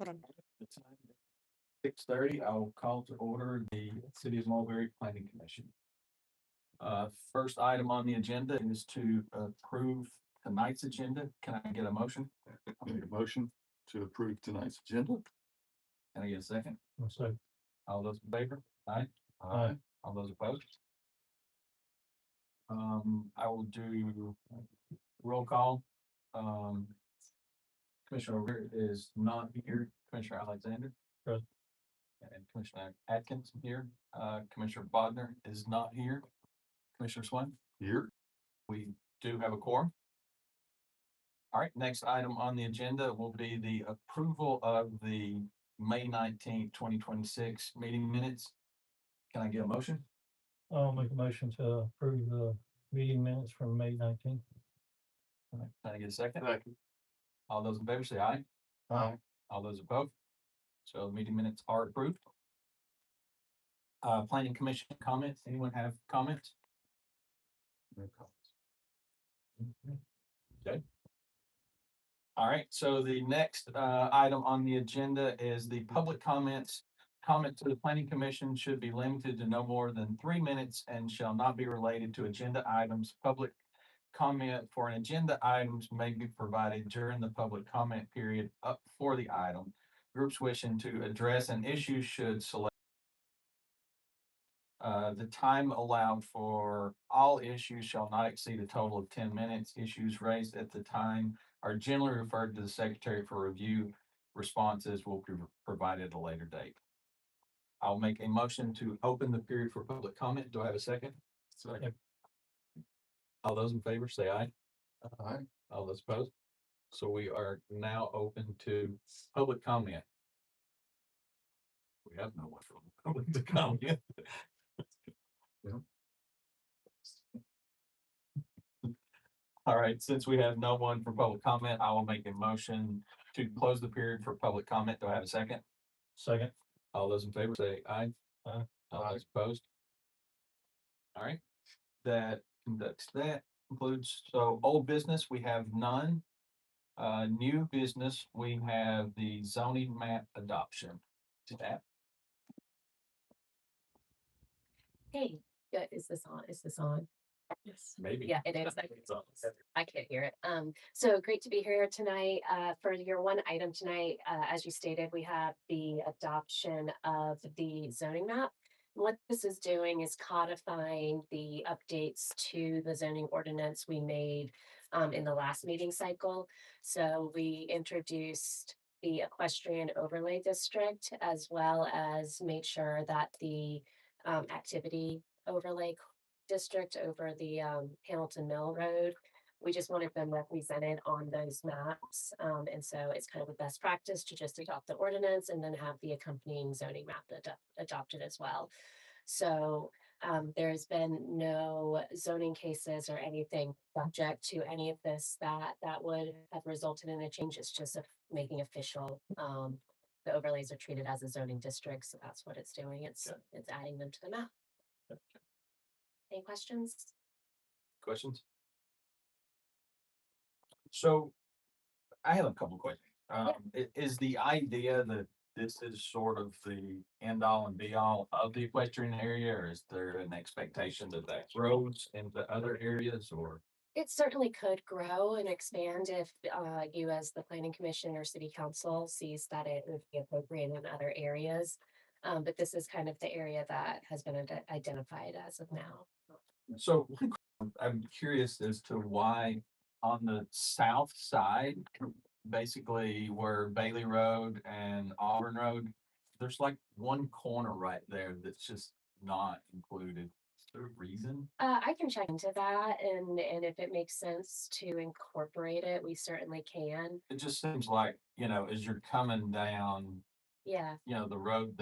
The time 6:30, I will call to order the City of Mulberry Planning Commission. First item on the agenda is to approve tonight's agenda. Can I get a motion? I make a motion to approve tonight's agenda. Can I get a second? I'll say. All those in favor? Aye. Aye. All those opposed? I will do roll call. Commissioner O'Reilly is not here. Commissioner Alexander. Present. And Commissioner Atkins here. Commissioner Bodnar is not here. Commissioner Swan, Here. we do have a quorum. All right, next item on the agenda will be the approval of the May 19th, 2026 meeting minutes. Can I get a motion? I'll make a motion to approve the meeting minutes from May 19th. All right, can I get a second? Second. All those in favor say aye. Aye. All those opposed? So the meeting minutes are approved. Planning Commission comments. Anyone have comments? No comments. Okay. All right, so the next item on the agenda is the public comments. Comment to the Planning Commission should be limited to no more than 3 minutes and shall not be related to agenda items. Public comment for an agenda items may be provided during the public comment period up for the item. Groups wishing to address an issue should select the time allowed for all issues shall not exceed a total of 10 minutes. Issues raised at the time are generally referred to the secretary for review. Responses will be provided at a later date. I'll make a motion to open the period for public comment. Do I have a second? Second. All those in favor say aye. Aye. All those opposed? So we are now open to public comment. We have no one from public to comment. All right, since we have no one for public comment, I will make a motion to close the period for public comment. Do I have a second? Second. All those in favor say aye. Aye. All those opposed? All right, that concludes. So old business, we have none. New business, we have the zoning map adoption. That Hey, yeah, is this on? Is this on? Yes. maybe. Yeah, it is. It's on. I can't hear it. So great to be here tonight. For your one item tonight, as you stated, we have the adoption of the zoning map. What this is doing is codifying the updates to the zoning ordinance we made in the last meeting cycle. So we introduced the equestrian overlay district, as well as made sure that the activity overlay district over the Hamilton Mill Road. We just wanted them represented on those maps. And so it's kind of a best practice to just adopt the ordinance and then have the accompanying zoning map adopted as well. So there's been no zoning cases or anything subject to any of this that would have resulted in a change. It's just making official. The overlays are treated as a zoning district, so that's what it's doing. It's adding them to the map. Any questions? Questions? So I have a couple questions. Is the idea that this is sort of the end all and be all of the equestrian area, or is there an expectation that that grows into other areas, or? It certainly could grow and expand if you as the planning commission or city council sees that it would be appropriate in other areas. But this is kind of the area that has been identified as of now. So I'm curious as to why on the south side, basically where Bailey Road and Auburn Road, there's like one corner right there that's just not included. Is there a reason? I can check into that, and if it makes sense to incorporate it, we certainly can. It just seems like, as you're coming down, Yeah. The road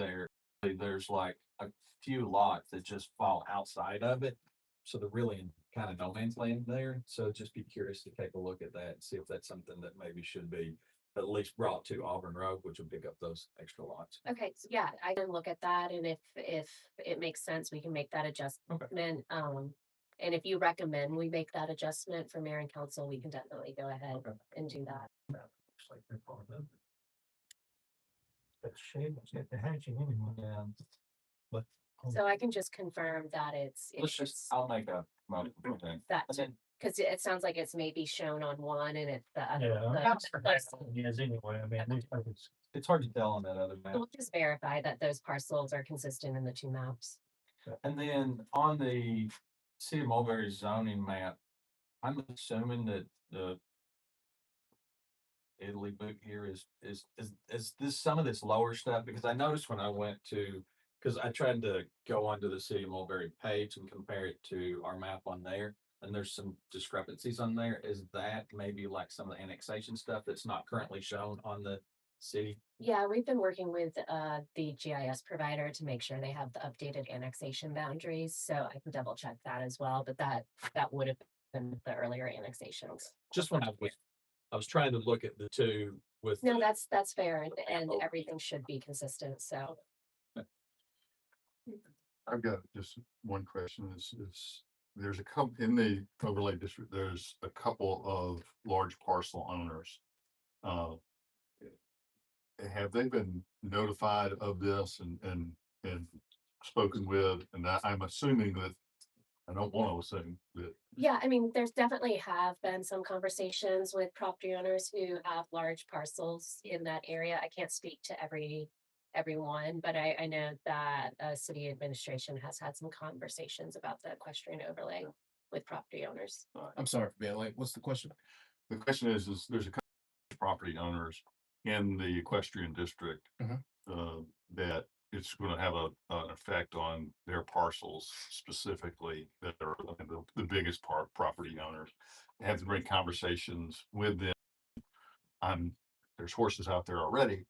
there's like a few lots that just fall outside of it. So they're really in kind of no man's land there. So just be curious to take a look at that and see if that's something that maybe should be at least brought to Auburn Road, which will pick up those extra lots. Okay, so yeah, I can look at that, and if it makes sense, we can make that adjustment. And if you recommend we make that adjustment for mayor and council, we can definitely go ahead and do that. That shade, it's the hatching anyway. Yeah. But. So I can just confirm that it's I'll make a motion. Okay. that, And then, because it sounds like it's maybe shown on one and it's the other. Yeah, the- yes, anyway, I mean, at least like it's, it's hard to tell on that other map. We'll just verify that those parcels are consistent in the two maps. And then on the City of Mulberry zoning map, I'm assuming that the Italy book here is this some of this lower stuff? Because I noticed when I went to, because I tried to go onto the City of Mulberry page and compare it to our map on there, and there's some discrepancies on there. Is that maybe like some of the annexation stuff that's not currently shown on the city? Yeah, we've been working with the GIS provider to make sure they have the updated annexation boundaries, so I can double check that as well, but that would have been the earlier annexations. Just when I was trying to look at the two with. No, that's fair, and everything should be consistent, so. I've got just one question is there's a couple in the overlay district, there's a couple of large parcel owners. Have they been notified of this and spoken with? And I'm assuming that, I don't want to assume that. Yeah, I mean, there's definitely have been some conversations with property owners who have large parcels in that area. I can't speak to everyone, but I know that city administration has had some conversations about the equestrian overlay with property owners. I'm sorry for being late. What's the question? The question is there's a couple of property owners in the equestrian district. That it's going to have an effect on their parcels specifically, that are the biggest property owners. Have to bring conversations with them. There's horses out there already,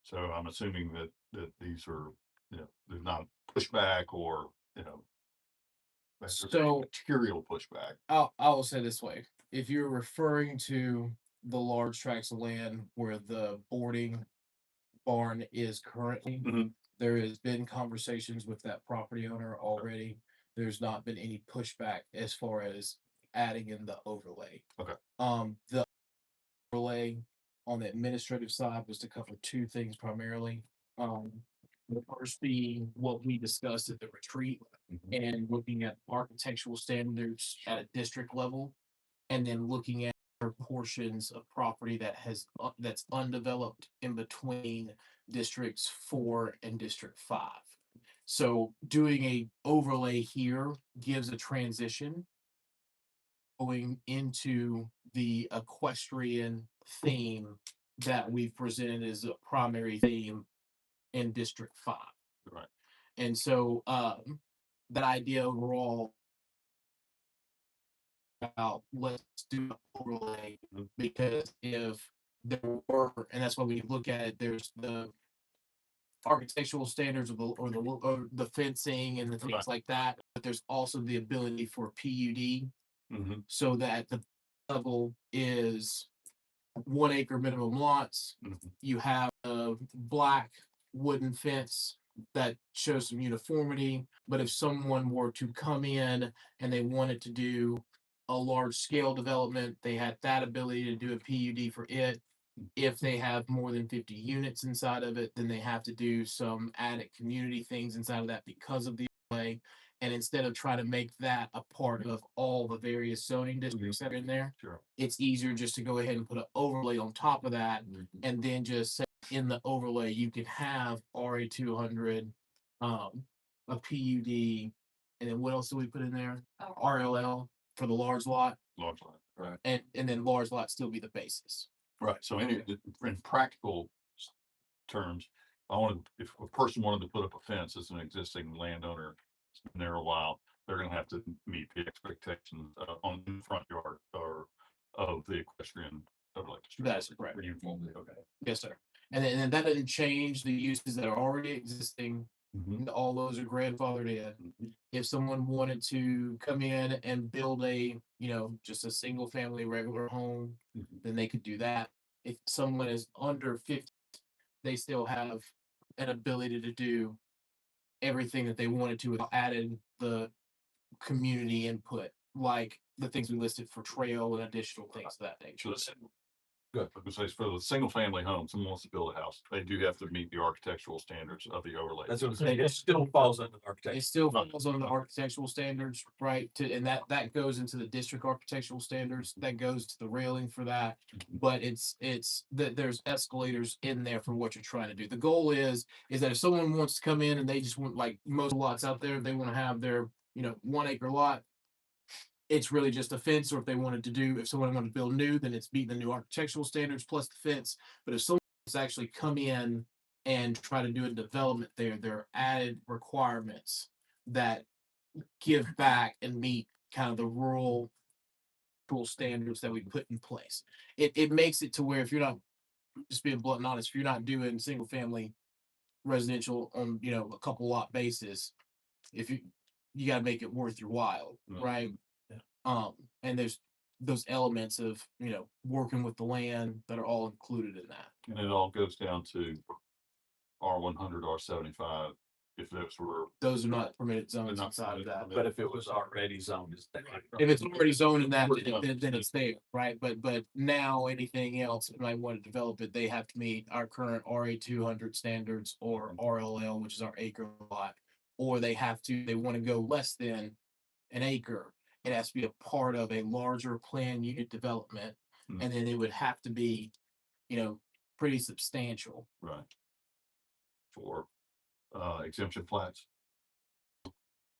so I'm assuming that these are, there's not pushback or, there's So- material pushback. I will say this way. If you're referring to the large tracts of land where the boarding barn is currently, Mhm. there has been conversations with that property owner already. There's not been any pushback as far as adding in the overlay. Okay. The overlay on the administrative side was to cover two things primarily. The first being what we discussed at the retreat, and looking at architectural standards at a district level, and then looking at portions of property that has that's undeveloped in between districts 4 and district 5. So doing a overlay here gives a transition going into the equestrian theme that we've presented as a primary theme in District 5. Right. And so that idea overall about let's do an overlay, because if there were, and that's why we look at it, there's the architectural standards or the fencing and the things Right. like that, but there's also the ability for PUD, Mhm. so that the level is 1 acre minimum lots. Mhm. You have a black wooden fence that shows some uniformity, but if someone were to come in and they wanted to do a large scale development, they had that ability to do a PUD for it. If they have more than 50 units inside of it, then they have to do some added community things inside of that because of the overlay. And instead of trying to make that a part of all the various zoning districts that are in there, Sure. it's easier just to go ahead and put an overlay on top of that, and then just say in the overlay, you can have RA 200, a PUD, and then what else do we put in there? RLL for the large lot, Large lot. Right. and then large lot still be the basis. Right, so in practical terms, if a person wanted to put up a fence as an existing landowner, it's been there a while, they're gonna have to meet the expectations on the front yard or of the equestrian overlay district. That's correct. Uniformly, okay. Yes, sir. And that doesn't change the uses that are already existing. Mhm. All those are grandfathered in. Mhm. If someone wanted to come in and build just a single family regular home, Mhm. then they could do that. If someone is under 50, they still have an ability to do everything that they wanted to without adding the community input, like the things we listed for trail and additional things of that nature. So this, Good. Because for the single family home, someone wants to build a house, they do have to meet the architectural standards of the overlay. That's what I'm saying. It still falls under the It architecture. still falls under the architectural standards, right? And that goes into the district architectural standards, that goes to the railing for that. But it's that there's escalators in there for what you're trying to do. The goal is that if someone wants to come in and they just want, like most lots out there, they want to have their, 1 acre lot. It's really just a fence, or if someone wanted to build new, then it's meeting the new architectural standards plus the fence. But if someone wants to actually come in and try to do a development there are added requirements that give back and meet kind of the rural standards that we put in place. It makes it to where, if you're not, just being blunt and honest, if you're not doing single family residential on, a couple lot basis, if you gotta make it worth your while, Mhm. right? And there's those elements of, working with the land that are all included in that. And it all goes down to R100, R75, if those were. Those are not permitted zones not inside of that. But if it was already zoned as that. If it's already zoned in that, then it's there, right? But now anything else, if I want to develop it, they have to meet our current RA 200 standards or RLL, which is our acre lot. Or they want to go less than an acre. It has to be a part of a larger plan unit development. Hmm. And then it would have to be, pretty substantial. Right. For exemption flats.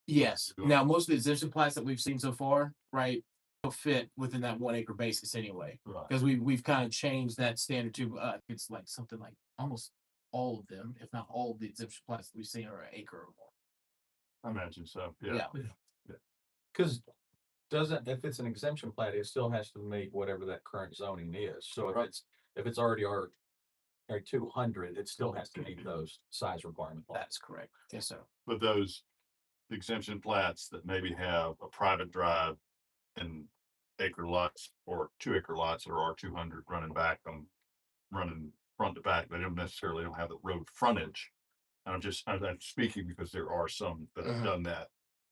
Yes. Sure. Now, most of the exemption plats that we've seen so far, right, will fit within that 1 acre basis anyway. Right. Because we've kind of changed that standard to, it's like something like almost all of them, if not all of the exemption plats that we've seen are an acre or more. I imagine so, yeah. Cause if it's an exemption plat, it still has to meet whatever that current zoning is. So Right. if it's already R 200, it still has to meet those size requirements. That's correct. Yes, sir. But those exemption plats that maybe have a private drive and acre lots or 2 acre lots that are R200 running front to back, they don't necessarily have the road frontage. And I'm speaking because there are some that have done that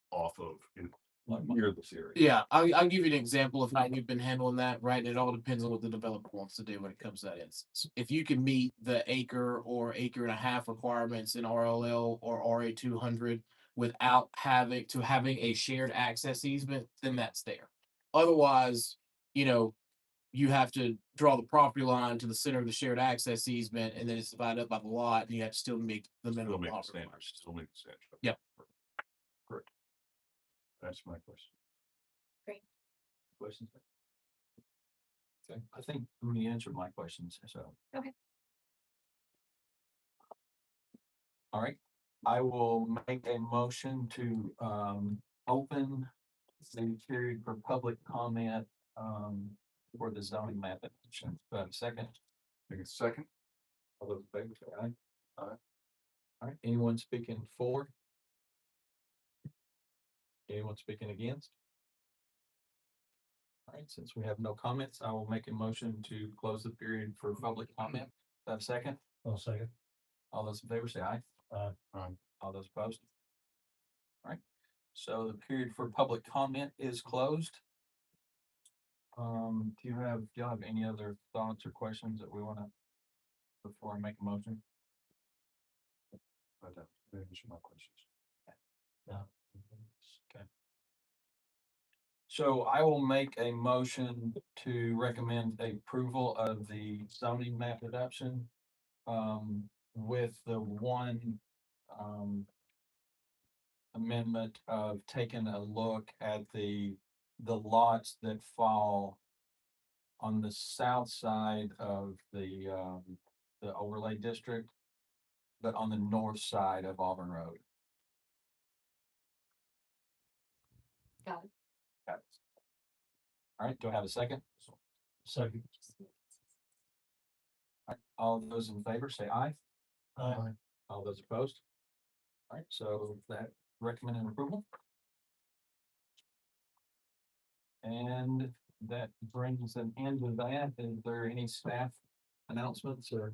off of near this area. Yeah, I'll give you an example of how we've been handling that, right? It all depends on what the developer wants to do when it comes to that instance. If you can meet the acre or acre and a half requirements in RLL or RA 200 without having a shared access easement, then that's there. Otherwise, you have to draw the property line to the center of the shared access easement, and then it's divided up by the lot, and you have to still meet the Still minimum meet the lot standards, requirements. still meet the standards. Yep. Great. That's my question. Questions? Okay, I think we answered my questions, so. Okay. All right, I will make a motion to open the period for public comment for the zoning map. Second, Think it's second? all those in favor say aye. Aye. All right, anyone speaking for? Anyone speaking against? All right, since we have no comments, I will make a motion to close the period for public comment. Second, I'll second. all those in favor say aye. Aye. All those opposed? All right, so the period for public comment is closed. Do y'all have any other thoughts or questions that we wanna, before I make a motion? I don't, those are my questions. Okay. So I will make a motion to recommend approval of the zoning map adoption. With the one, amendment of taking a look at the lots that fall on the south side of the overlay district, but on the north side of Auburn Road. Got it. Got it. All right, do I have a second? Second. All right, all those in favor say aye. Aye. All those opposed? All right, so that recommended approval. And that brings an end to that. Is there any staff announcements or?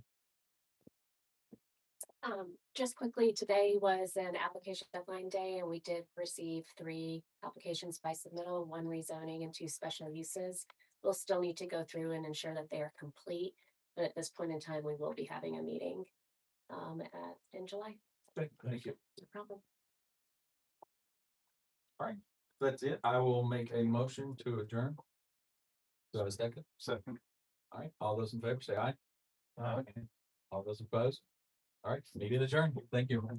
Just quickly, today was an application deadline day, and we did receive 3 applications by submittal, 1 rezoning and 2 special uses. We'll still need to go through and ensure that they are complete, but at this point in time, we will be having a meeting in July. Okay, thank you. No problem. That's it. I will make a motion to adjourn. Do I have a second? Second. All right, all those in favor say aye. Aye. All those opposed? All right, meeting adjourned. Thank you.